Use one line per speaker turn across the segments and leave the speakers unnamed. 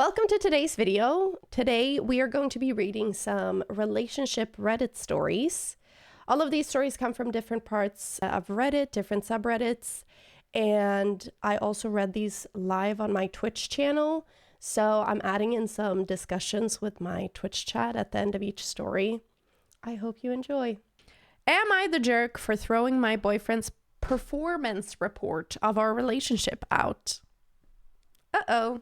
Welcome to today's video. Today we are going to be reading some relationship Reddit stories. All of these stories come from different parts of Reddit, different subreddits, and I also read these live on my Twitch channel, so I'm adding in some discussions with my Twitch chat at the end of each story. I hope you enjoy. Am I the jerk for throwing my boyfriend's performance report of our relationship out? Uh-oh.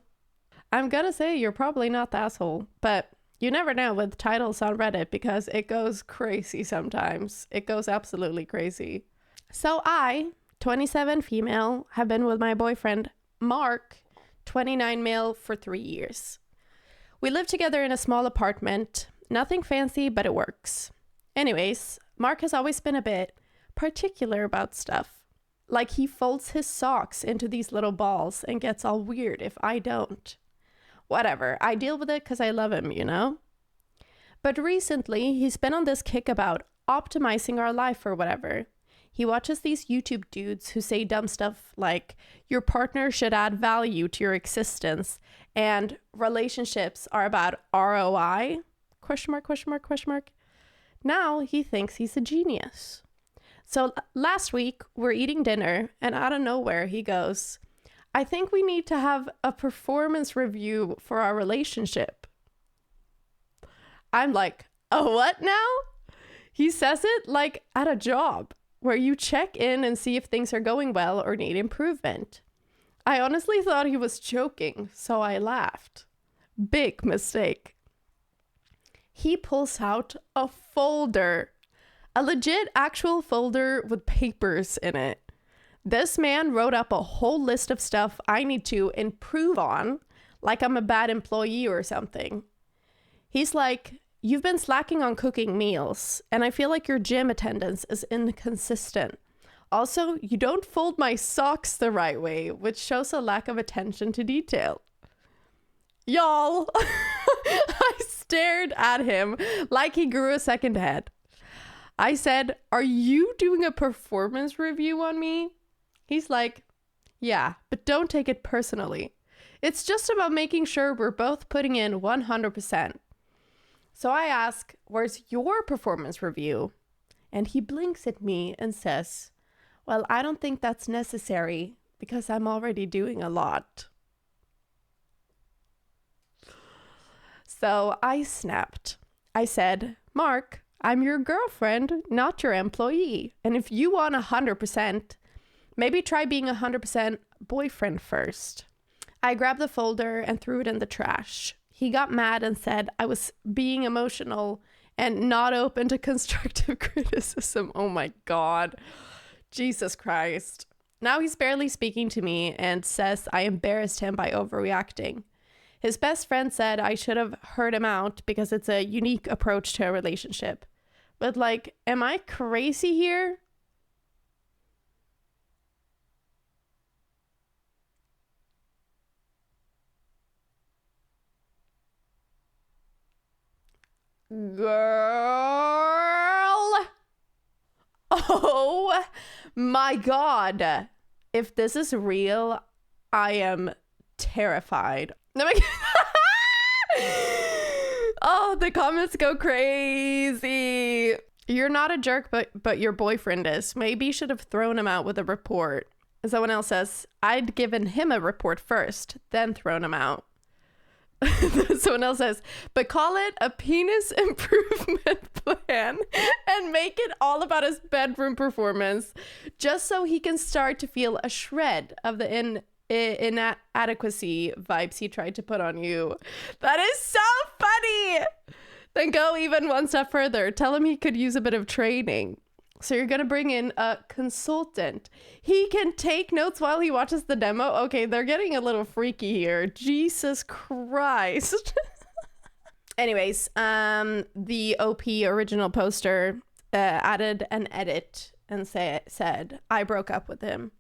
I'm gonna say you're probably not the asshole, but you never know with titles on Reddit because it goes crazy sometimes. It goes absolutely crazy. So I, 27 female, have been with my boyfriend, Mark, 29 male, for 3 years. We live together in a small apartment. Nothing fancy, but it works. Anyways, Mark has always been a bit particular about stuff. Like he folds his socks into these little balls and gets all weird if I don't. Whatever, I deal with it because I love him, you know? But recently, he's been on this kick about optimizing our life or whatever. He watches these YouTube dudes who say dumb stuff like, your partner should add value to your existence, and relationships are about ROI? Question mark, question mark, question mark. Now he thinks he's a genius. So last week, we're eating dinner, and out of nowhere, he goes, I think we need to have a performance review for our relationship. I'm like, oh, what now? He says it like at a job where you check in and see if things are going well or need improvement. I honestly thought he was joking, so I laughed. Big mistake. He pulls out a folder, a legit actual folder with papers in it. This man wrote up a whole list of stuff I need to improve on, like I'm a bad employee or something. He's like, you've been slacking on cooking meals, and I feel like your gym attendance is inconsistent. Also, you don't fold my socks the right way, which shows a lack of attention to detail. Y'all, I stared at him like he grew a second head. I said, are you doing a performance review on me? He's like, yeah, but don't take it personally. It's just about making sure we're both putting in 100%. So I ask, where's your performance review? And he blinks at me and says, well, I don't think that's necessary because I'm already doing a lot. So I snapped. I said, Mark, I'm your girlfriend, not your employee. And if you want 100%, maybe try being 100% boyfriend first. I grabbed the folder and threw it in the trash. He got mad and said I was being emotional and not open to constructive criticism. Oh my God. Jesus Christ. Now he's barely speaking to me and says I embarrassed him by overreacting. His best friend said I should have heard him out because it's a unique approach to a relationship. But like, am I crazy here? Girl. Oh my God. If this is real, I am terrified. Oh, the comments go crazy. You're not a jerk, but your boyfriend is. Maybe you should have thrown him out with a report. Someone else says, I'd given him a report first, then thrown him out. Someone else says, but call it a penis improvement plan and make it all about his bedroom performance just so he can start to feel a shred of the inadequacy vibes he tried to put on you. That is so funny. Then go even one step further. Tell him he could use a bit of training. So you're going to bring in a consultant. He can take notes while he watches the demo. Okay, they're getting a little freaky here. Jesus Christ. Anyways, the OP original poster added an edit and said, I broke up with him.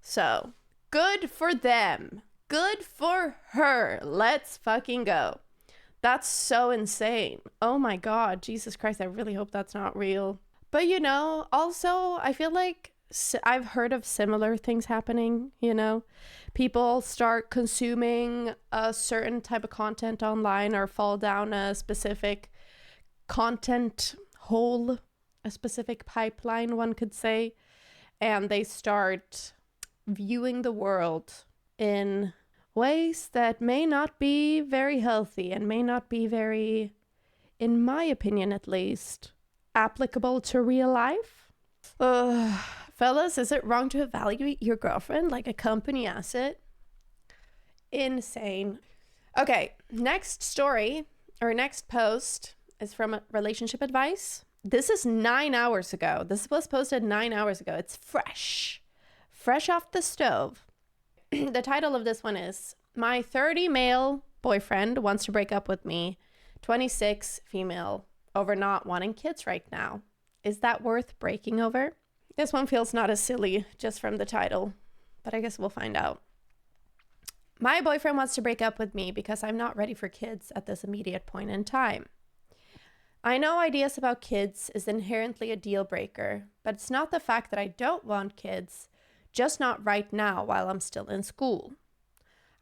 So, good for them. Good for her. Let's fucking go. That's so insane. Oh my God, Jesus Christ. I really hope that's not real. But you know, also, I feel like I've heard of similar things happening, People start consuming a certain type of content online or fall down a specific content hole, a specific pipeline, one could say, and they start viewing the world in ways that may not be very healthy and may not be very, in my opinion at least, applicable to real life. Fellas, is it wrong to evaluate your girlfriend like a company asset? Insane. Okay, next story or next post is from Relationship Advice. This is 9 hours ago. This was posted 9 hours ago. It's fresh off the stove. The title of this one is, My 30 male boyfriend wants to break up with me, 26 female, over not wanting kids right now. Is that worth breaking over? This one feels not as silly just from the title, but I guess we'll find out. My boyfriend wants to break up with me because I'm not ready for kids at this immediate point in time. I know ideas about kids is inherently a deal breaker, but it's not the fact that I don't want kids, just not right now while I'm still in school.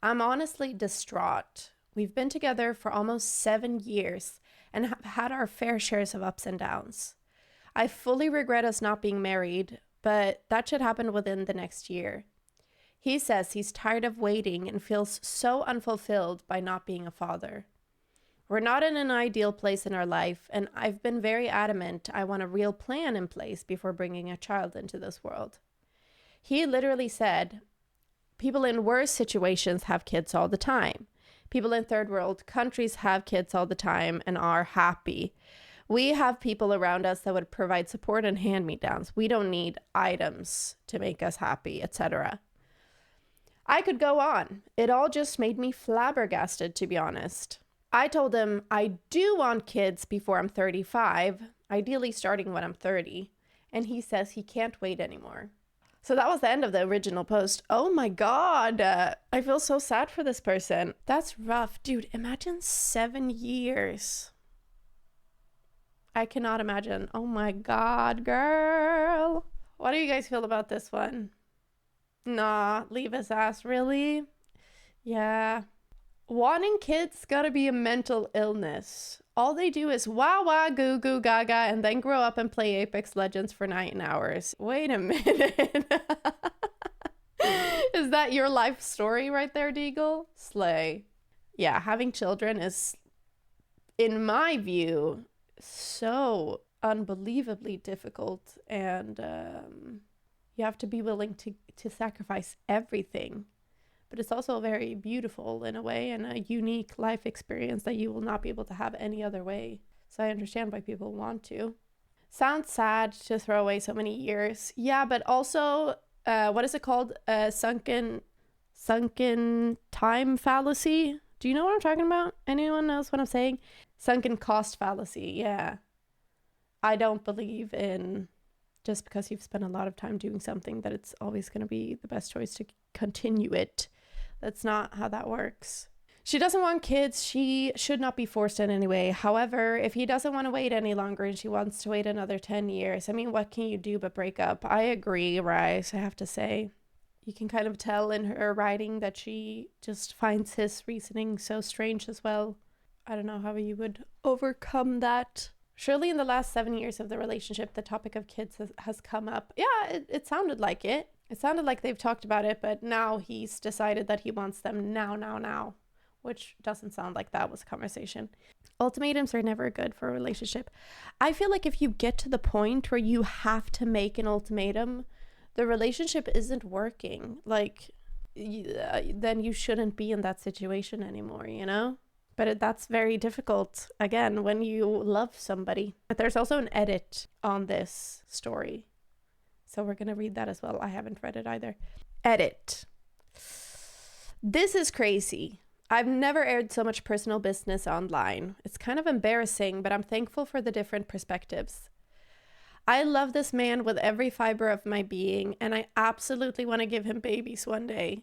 I'm honestly distraught. We've been together for almost 7 years and have had our fair shares of ups and downs. I fully regret us not being married, but that should happen within the next year. He says he's tired of waiting and feels so unfulfilled by not being a father. We're not in an ideal place in our life, and I've been very adamant I want a real plan in place before bringing a child into this world. He literally said, people in worse situations have kids all the time. People in third world countries have kids all the time and are happy. We have people around us that would provide support and hand-me-downs. We don't need items to make us happy, etc. I could go on. It all just made me flabbergasted, to be honest. I told him I do want kids before I'm 35, ideally starting when I'm 30, and he says he can't wait anymore. So that was the end of the original post. Oh my God, I feel so sad for this person. That's rough. Dude, imagine 7 years. I cannot imagine. Oh my God, girl. What do you guys feel about this one? Nah, leave his ass, really? Yeah. Wanting kids gotta be a mental illness. All they do is wah wah goo goo gaga and then grow up and play Apex Legends for 9 hours. Wait a minute. Is that your life story right there, Deagle? Slay. Yeah, having children is, in my view, so unbelievably difficult, and you have to be willing to sacrifice everything. But it's also very beautiful in a way and a unique life experience that you will not be able to have any other way. So I understand why people want to. Sounds sad to throw away so many years. Yeah, but also, what is it called? Sunken time fallacy. Do you know what I'm talking about? Anyone knows what I'm saying? Sunken cost fallacy. Yeah. I don't believe in just because you've spent a lot of time doing something that it's always going to be the best choice to continue it. That's not how that works. She doesn't want kids. She should not be forced in any way. However, if he doesn't want to wait any longer and she wants to wait another 10 years, I mean, what can you do but break up? I agree, Rice, I have to say. You can kind of tell in her writing that she just finds his reasoning so strange as well. I don't know how you would overcome that. Surely in the last 7 years of the relationship, the topic of kids has come up. Yeah, it sounded like it. It sounded like they've talked about it, but now he's decided that he wants them now, which doesn't sound like that was a conversation. Ultimatums are never good for a relationship. I feel like if you get to the point where you have to make an ultimatum, the relationship isn't working. Like, then you shouldn't be in that situation anymore, you know? But that's very difficult, again, when you love somebody. But there's also an edit on this story. So we're going to read that as well. I haven't read it either. Edit. This is crazy. I've never aired so much personal business online. It's kind of embarrassing, but I'm thankful for the different perspectives. I love this man with every fiber of my being, and I absolutely want to give him babies one day.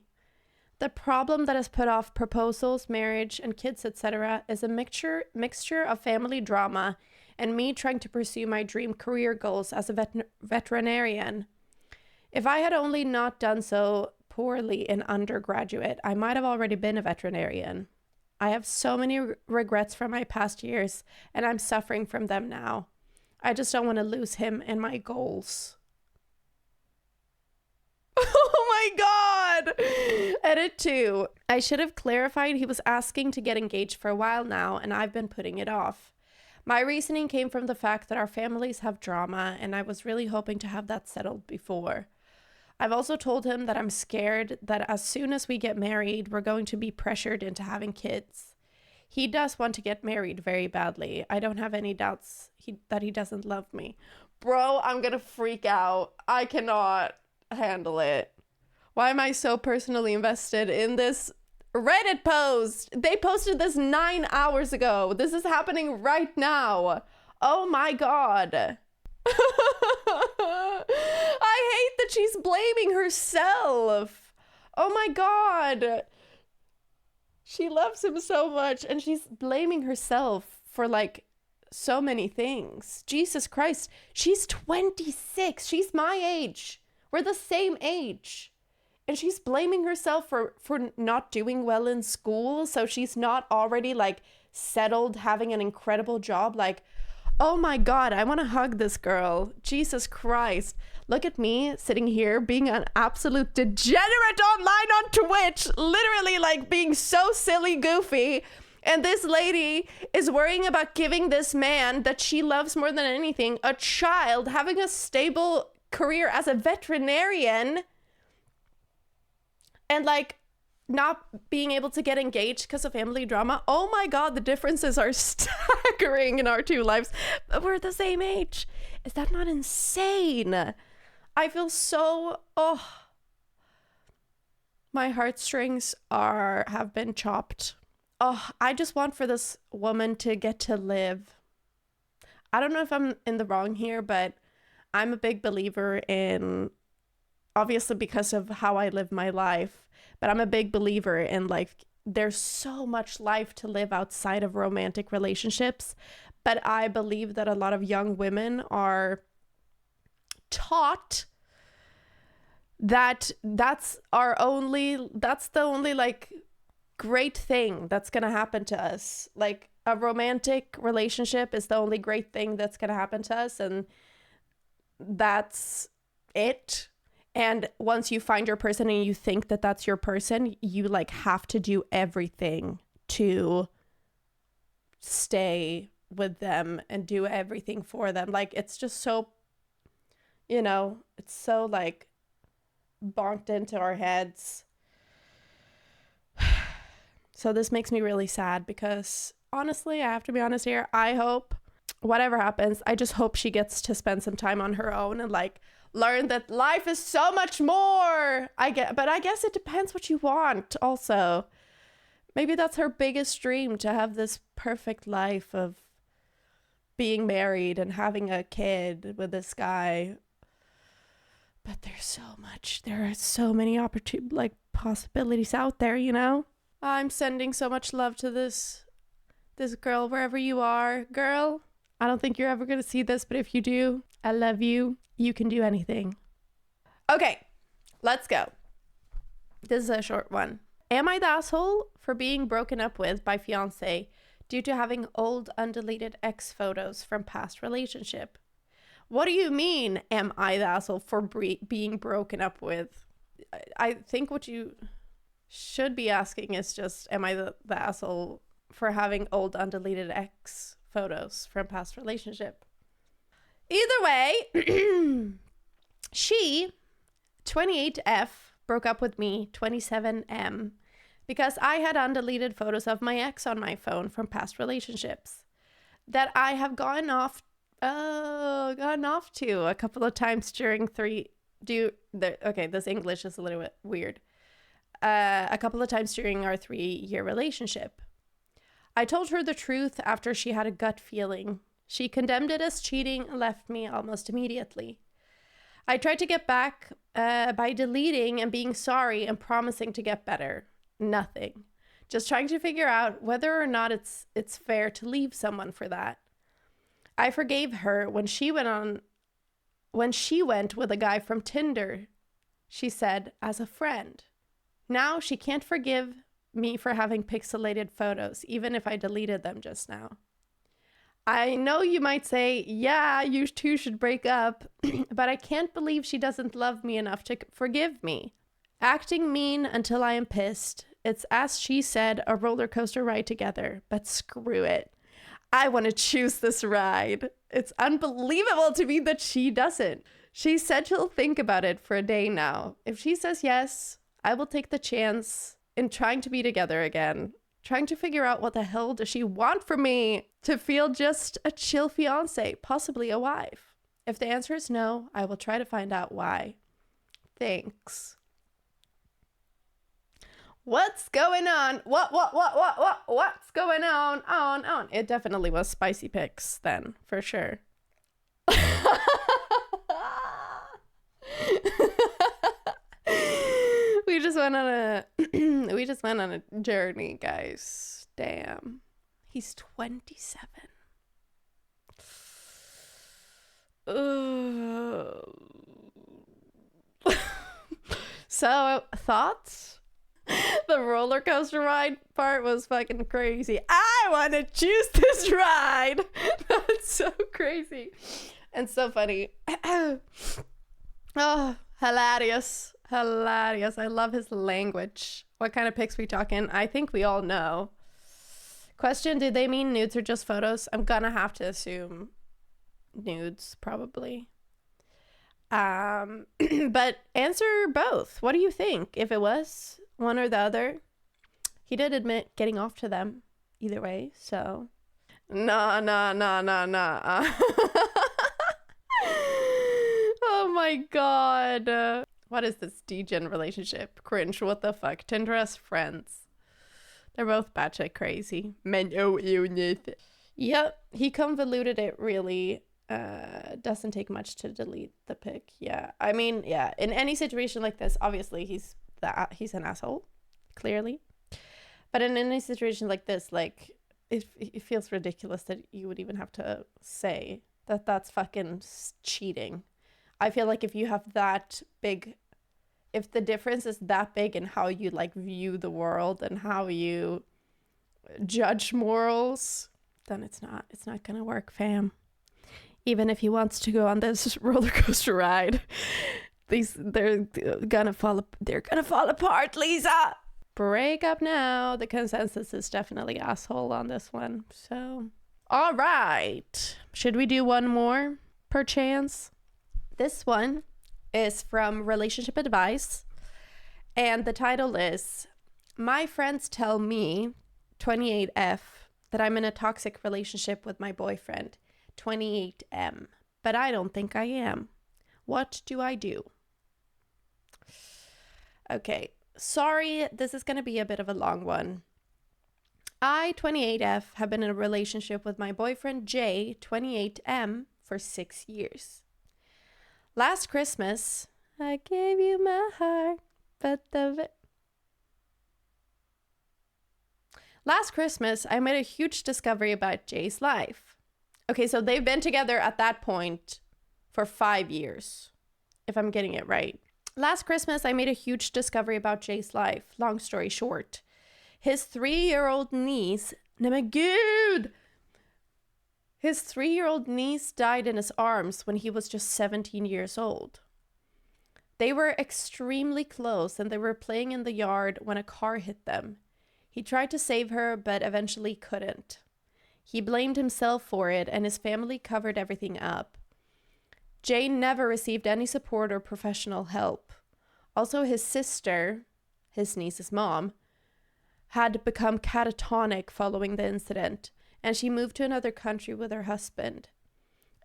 The problem that has put off proposals, marriage, and kids, etc. is a mixture of family drama and me trying to pursue my dream career goals as a veterinarian. If I had only not done so poorly in undergraduate, I might have already been a veterinarian. I have so many regrets from my past years, and I'm suffering from them now. I just don't want to lose him and my goals. Oh my God! Edit 2. I should have clarified he was asking to get engaged for a while now, and I've been putting it off. My reasoning came from the fact that our families have drama, and I was really hoping to have that settled before. I've also told him that I'm scared that as soon as we get married, we're going to be pressured into having kids. He does want to get married very badly. I don't have any doubts that he doesn't love me. Bro, I'm gonna freak out. I cannot handle it. Why am I so personally invested in this Reddit post? They posted this 9 hours ago. This is happening right now. Oh my God. I hate that she's blaming herself. Oh my God. She loves him so much and she's blaming herself for like so many things. Jesus Christ. She's 26. She's my age. We're the same age. And she's blaming herself for not doing well in school. So she's not already like settled, having an incredible job. Like, oh my God, I want to hug this girl. Jesus Christ. Look at me sitting here being an absolute degenerate online on Twitch. Literally like being so silly goofy. And this lady is worrying about giving this man that she loves more than anything a child, having a stable career as a veterinarian, and like not being able to get engaged because of family drama. Oh my God, the differences are staggering in our two lives. But we're the same age. Is that not insane? I feel so, my heartstrings have been chopped. I just want for this woman to get to live. I don't know if I'm in the wrong here, but I'm a big believer in, obviously because of how I live my life, but I'm a big believer in like, there's so much life to live outside of romantic relationships. But I believe that a lot of young women are taught that that's the only like great thing that's gonna happen to us. Like a romantic relationship is the only great thing that's gonna happen to us, and that's it. And once you find your person and you think that that's your person, you like have to do everything to stay with them and do everything for them. Like it's just so, it's so like bonked into our heads. So this makes me really sad because honestly, I have to be honest here. I hope whatever happens, I just hope she gets to spend some time on her own and like learn that life is so much more. But I guess it depends what you want also. Maybe that's her biggest dream, to have this perfect life of being married and having a kid with this guy. But there are so many possibilities out there, I'm sending so much love to this girl, wherever you are. Girl, I don't think you're ever going to see this, but if you do, I love you. You can do anything. Okay, let's go. This is a short one. Am I the asshole for being broken up with by fiance due to having old undeleted ex photos from past relationship? What do you mean, am I the asshole for being broken up with? I think what you should be asking is just, am I the asshole for having old undeleted ex photos from past relationship? Either way, she, 28F, broke up with me, 27M, because I had undeleted photos of my ex on my phone from past relationships that I have gone off to a couple of times during this English is a little bit weird. A couple of times during our 3-year relationship. I told her the truth after she had a gut feeling. She condemned it as cheating and left me almost immediately. I tried to get back by deleting and being sorry and promising to get better. Nothing. Just trying to figure out whether or not it's fair to leave someone for that. I forgave her when she went with a guy from Tinder She said, as a friend. Now she can't forgive me for having pixelated photos, even if I deleted them just now. I know you might say, yeah, you two should break up, but I can't believe she doesn't love me enough to forgive me. Acting mean until I am pissed. It's, as she said, a roller coaster ride together, but screw it. I want to choose this ride. It's unbelievable to me that she doesn't. She said she'll think about it for a day now. If she says yes, I will take the chance in trying to be together again. Trying to figure out what the hell does she want from me to feel just a chill fiance, possibly a wife. If the answer is no, I will try to find out why. Thanks. What's going on? What's going on? It definitely was spicy pics then, for sure. We just went on a journey, guys. Damn. He's 27. So, thoughts? The roller coaster ride part was fucking crazy. I want to choose this ride. That's so crazy and so funny. Oh, hilarious. Hilarious. I love his language. What kind of pics we talking? I think we all know. Question, did they mean nudes or just photos? I'm gonna have to assume nudes, probably. But answer both. What do you think? If it was one or the other? He did admit getting off to them either way, so. Nah. Oh my god. What is this degen relationship? Cringe, what the fuck? Tinder as friends. They're both batshit crazy. Yep, he convoluted it really. Doesn't take much to delete the pic. Yeah, I mean, yeah, in any situation like this, obviously he's an asshole, clearly. But in any situation like this, like, it feels ridiculous that you would even have to say that that's fucking cheating. I feel like if you have that big, if the difference is that big in how you like view the world and how you judge morals, then it's not gonna work, fam. Even if he wants to go on this roller coaster ride, they're gonna fall apart, Lisa. Break up now. The consensus is definitely asshole on this one. So, all right. Should we do one more, perchance? This one is from Relationship Advice, and the title is, My Friends Tell Me, 28F, that I'm in a toxic relationship with my boyfriend, 28M, but I don't think I am. What do I do? Okay, sorry, this is going to be a bit of a long one. I, 28F, have been in a relationship with my boyfriend, J, 28M, for 6 years. Last Christmas, I gave you my heart, but Last Christmas, I made a huge discovery about Jay's life. Okay, so they've been together at that point for 5 years, if I'm getting it right. Last Christmas, I made a huge discovery about Jay's life. Long story short, his 3-year-old niece, nej men gud! His 3-year-old niece died in his arms when he was just 17 years old. They were extremely close and they were playing in the yard when a car hit them. He tried to save her, but eventually couldn't. He blamed himself for it and his family covered everything up. Jane never received any support or professional help. Also, his sister, his niece's mom, had become catatonic following the incident, and she moved to another country with her husband.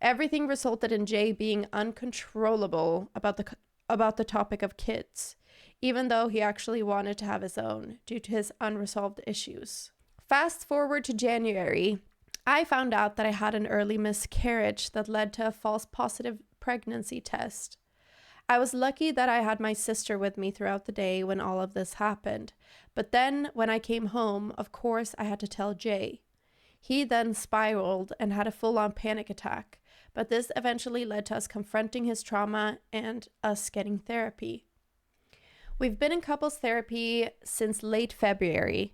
Everything resulted in Jay being uncontrollable about the topic of kids, even though he actually wanted to have his own due to his unresolved issues. Fast forward to January, I found out that I had an early miscarriage that led to a false positive pregnancy test. I was lucky that I had my sister with me throughout the day when all of this happened, but then when I came home, of course, I had to tell Jay. He then spiraled and had a full-on panic attack, but this eventually led to us confronting his trauma and us getting therapy. We've been in couples therapy since late February.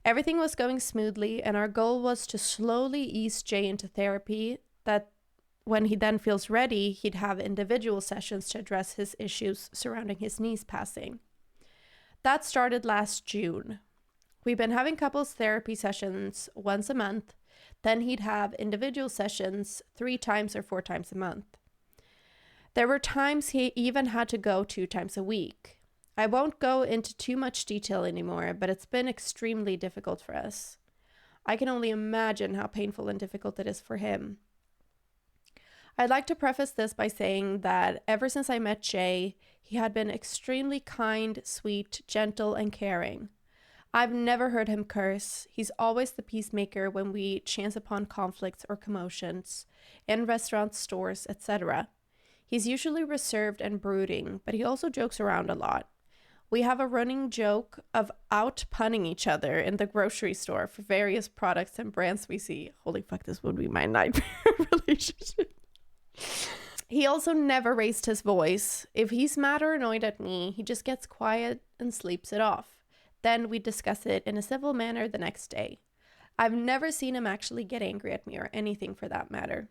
Everything was going smoothly, and our goal was to slowly ease Jay into therapy, that when he then feels ready, he'd have individual sessions to address his issues surrounding his niece passing. That started last June. We've been having couples therapy sessions once a month, then he'd have individual sessions 3 times or 4 times a month. There were times he even had to go 2 times a week. I won't go into too much detail anymore, but it's been extremely difficult for us. I can only imagine how painful and difficult it is for him. I'd like to preface this by saying that ever since I met Jay, he had been extremely kind, sweet, gentle, and caring. I've never heard him curse. He's always the peacemaker when we chance upon conflicts or commotions, in restaurants, stores, etc. He's usually reserved and brooding, but he also jokes around a lot. We have a running joke of out-punning each other in the grocery store for various products and brands we see. Holy fuck, this would be my nightmare relationship. He also never raised his voice. If he's mad or annoyed at me, he just gets quiet and sleeps it off. Then we discuss it in a civil manner the next day. I've never seen him actually get angry at me or anything for that matter.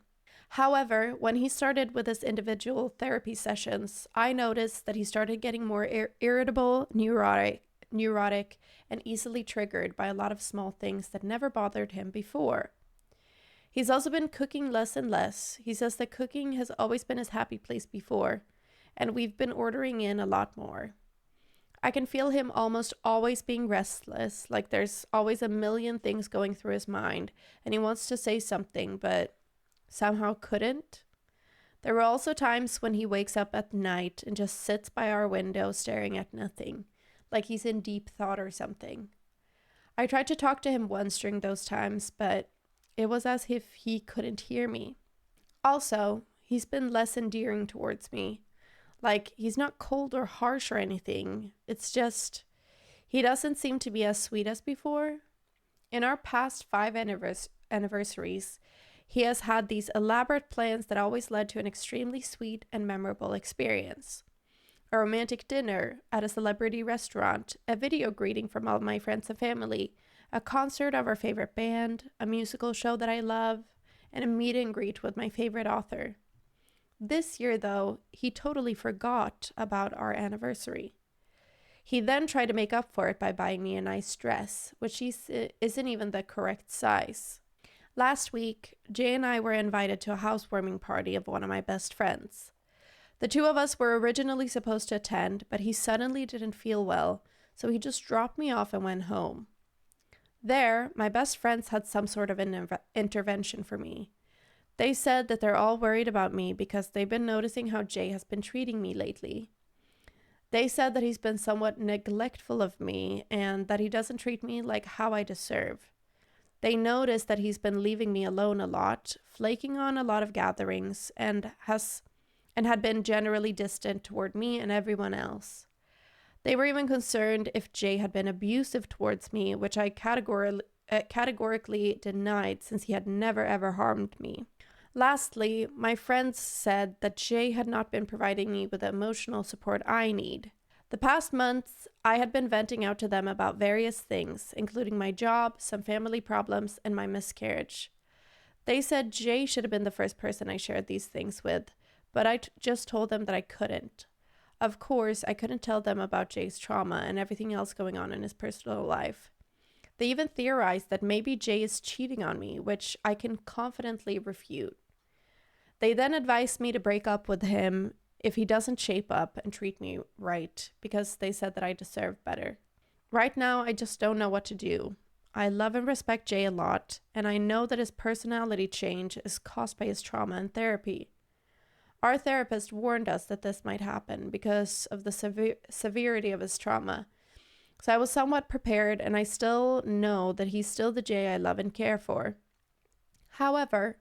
However, when he started with his individual therapy sessions, I noticed that he started getting more irritable, neurotic, and easily triggered by a lot of small things that never bothered him before. He's also been cooking less and less. He says that cooking has always been his happy place before, and we've been ordering in a lot more. I can feel him almost always being restless, like there's always a million things going through his mind, and he wants to say something, but somehow couldn't. There were also times when he wakes up at night and just sits by our window staring at nothing, like he's in deep thought or something. I tried to talk to him once during those times, but it was as if he couldn't hear me. Also, he's been less endearing towards me. Like, he's not cold or harsh or anything. It's just, he doesn't seem to be as sweet as before. In our past 5 anniversaries, he has had these elaborate plans that always led to an extremely sweet and memorable experience. A romantic dinner at a celebrity restaurant, a video greeting from all my friends and family, a concert of our favorite band, a musical show that I love, and a meet and greet with my favorite author. This year, though, he totally forgot about our anniversary. He then tried to make up for it by buying me a nice dress, which isn't even the correct size. Last week, Jay and I were invited to a housewarming party of one of my best friends. The 2 of us were originally supposed to attend, but he suddenly didn't feel well, so he just dropped me off and went home. There, my best friends had some sort of an intervention for me. They said that they're all worried about me because they've been noticing how Jay has been treating me lately. They said that he's been somewhat neglectful of me and that he doesn't treat me like how I deserve. They noticed that he's been leaving me alone a lot, flaking on a lot of gatherings, and had been generally distant toward me and everyone else. They were even concerned if Jay had been abusive towards me, which I categorically denied since he had never ever harmed me. Lastly, my friends said that Jay had not been providing me with the emotional support I need. The past months, I had been venting out to them about various things, including my job, some family problems, and my miscarriage. They said Jay should have been the first person I shared these things with, but I just told them that I couldn't. Of course, I couldn't tell them about Jay's trauma and everything else going on in his personal life. They even theorized that maybe Jay is cheating on me, which I can confidently refute. They then advised me to break up with him if he doesn't shape up and treat me right, because they said that I deserve better. Right now, I just don't know what to do. I love and respect Jay a lot, and I know that his personality change is caused by his trauma and therapy. Our therapist warned us that this might happen because of the severity of his trauma. So I was somewhat prepared, and I still know that he's still the Jay I love and care for. However,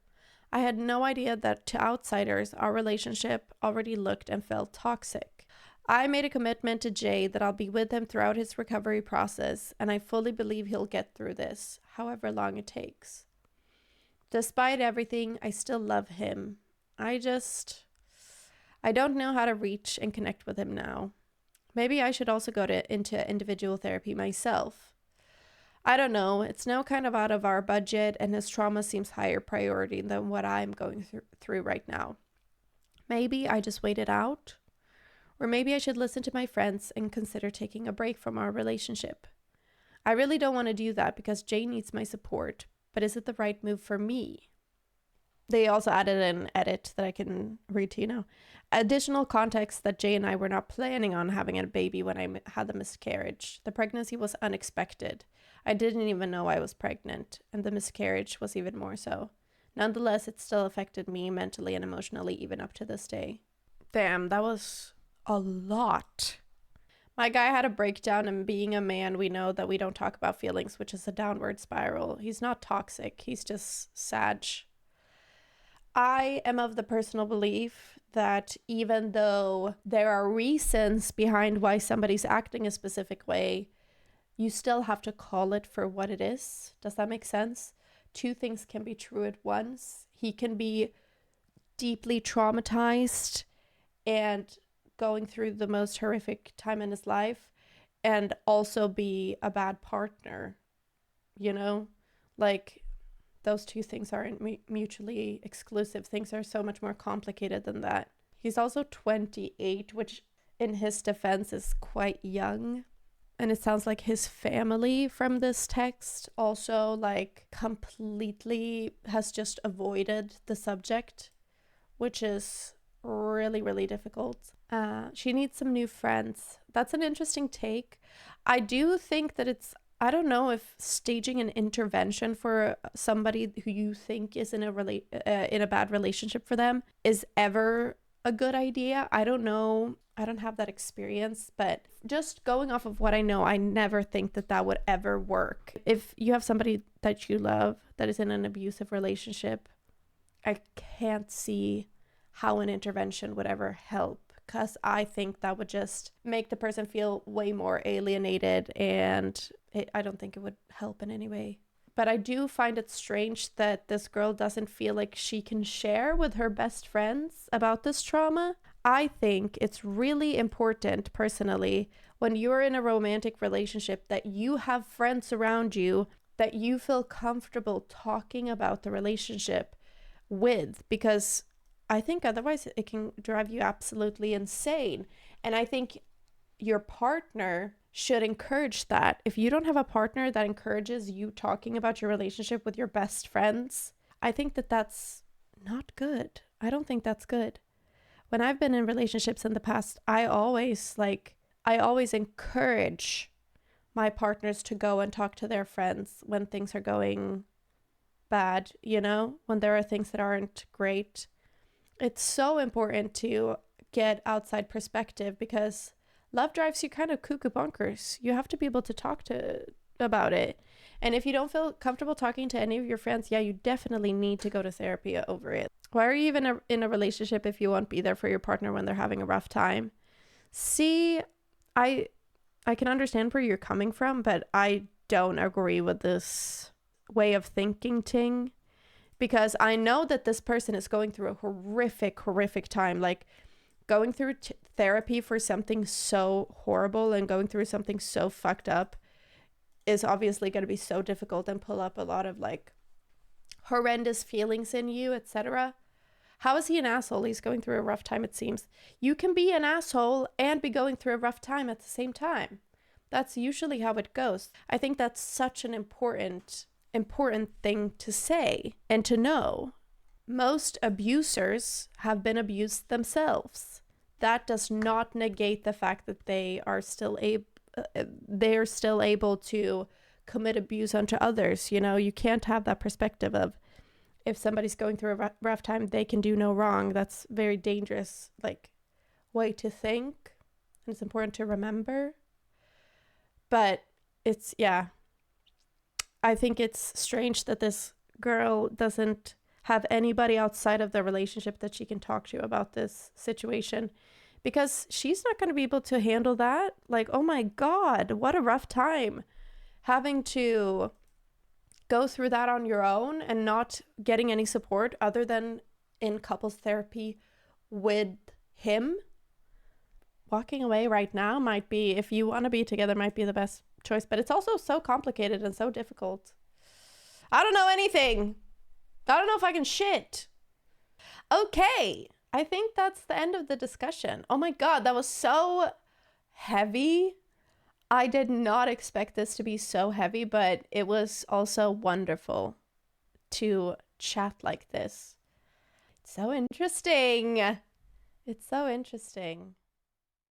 I had no idea that to outsiders, our relationship already looked and felt toxic. I made a commitment to Jay that I'll be with him throughout his recovery process, and I fully believe he'll get through this, however long it takes. Despite everything, I still love him. I don't know how to reach and connect with him now. Maybe I should also go into individual therapy myself. I don't know. It's now kind of out of our budget, and his trauma seems higher priority than what I'm going through right now. Maybe I just wait it out. Or maybe I should listen to my friends and consider taking a break from our relationship. I really don't want to do that because Jay needs my support, but is it the right move for me? They also added an edit that I can read to you now. Additional context that Jay and I were not planning on having a baby when I had the miscarriage. The pregnancy was unexpected. I didn't even know I was pregnant, and the miscarriage was even more so. Nonetheless, it still affected me mentally and emotionally even up to this day. Damn, that was a lot. My guy had a breakdown, and being a man, we know that we don't talk about feelings, which is a downward spiral. He's not toxic. He's just sad. I am of the personal belief that even though there are reasons behind why somebody's acting a specific way, you still have to call it for what it is. Does that make sense? Two things can be true at once. He can be deeply traumatized and going through the most horrific time in his life, and also be a bad partner, you know? Like, those two things aren't mutually exclusive. Things are so much more complicated than that. He's also 28, which in his defense is quite young. And it sounds like his family from this text also like completely has just avoided the subject, which is really, really difficult. She needs some new friends. That's an interesting take. I do think that I don't know if staging an intervention for somebody who you think is in a bad relationship for them is ever a good idea. I don't know. I don't have that experience, but just going off of what I know, I never think that would ever work. If you have somebody that you love that is in an abusive relationship, I can't see how an intervention would ever help, because I think that would just make the person feel way more alienated, and I don't think it would help in any way. But I do find it strange that this girl doesn't feel like she can share with her best friends about this trauma. I think it's really important, personally, when you're in a romantic relationship, that you have friends around you that you feel comfortable talking about the relationship with, because I think otherwise it can drive you absolutely insane. And I think your partner should encourage that. If you don't have a partner that encourages you talking about your relationship with your best friends, I think that's not good. I don't think that's good. When I've been in relationships in the past, I always encourage my partners to go and talk to their friends when things are going bad, when there are things that aren't great. It's so important to get outside perspective, because love drives you kind of cuckoo bonkers. You have to be able to talk about it. And if you don't feel comfortable talking to any of your friends, you definitely need to go to therapy over it. Why are you even in a relationship if you won't be there for your partner when they're having a rough time? See, I can understand where you're coming from, but I don't agree with this way of thinking ting, because I know that this person is going through a horrific time, like going through therapy for something so horrible and going through something so fucked up is obviously going to be so difficult and pull up a lot of like horrendous feelings in you, etc. How is he an asshole? He's going through a rough time, it seems. You can be an asshole and be going through a rough time at the same time. That's usually how it goes. I think that's such an important thing to say and to know. Most abusers have been abused themselves. That does not negate the fact that they are still able to commit abuse onto others. You can't have that perspective of, if somebody's going through a rough time, they can do no wrong. That's very dangerous, way to think, and it's important to remember. But I think it's strange that this girl doesn't have anybody outside of the relationship that she can talk to about this situation, because she's not going to be able to handle that. Like, oh my God, what a rough time. Having to go through that on your own and not getting any support other than in couples therapy with him. walking away right now might be, if you want to be together, might be the best choice. But it's also so complicated and so difficult. I don't know anything. I don't know if I can shit. Okay. I think that's the end of the discussion. Oh my God, that was so heavy. I did not expect this to be so heavy, but it was also wonderful to chat like this. It's so interesting. It's so interesting.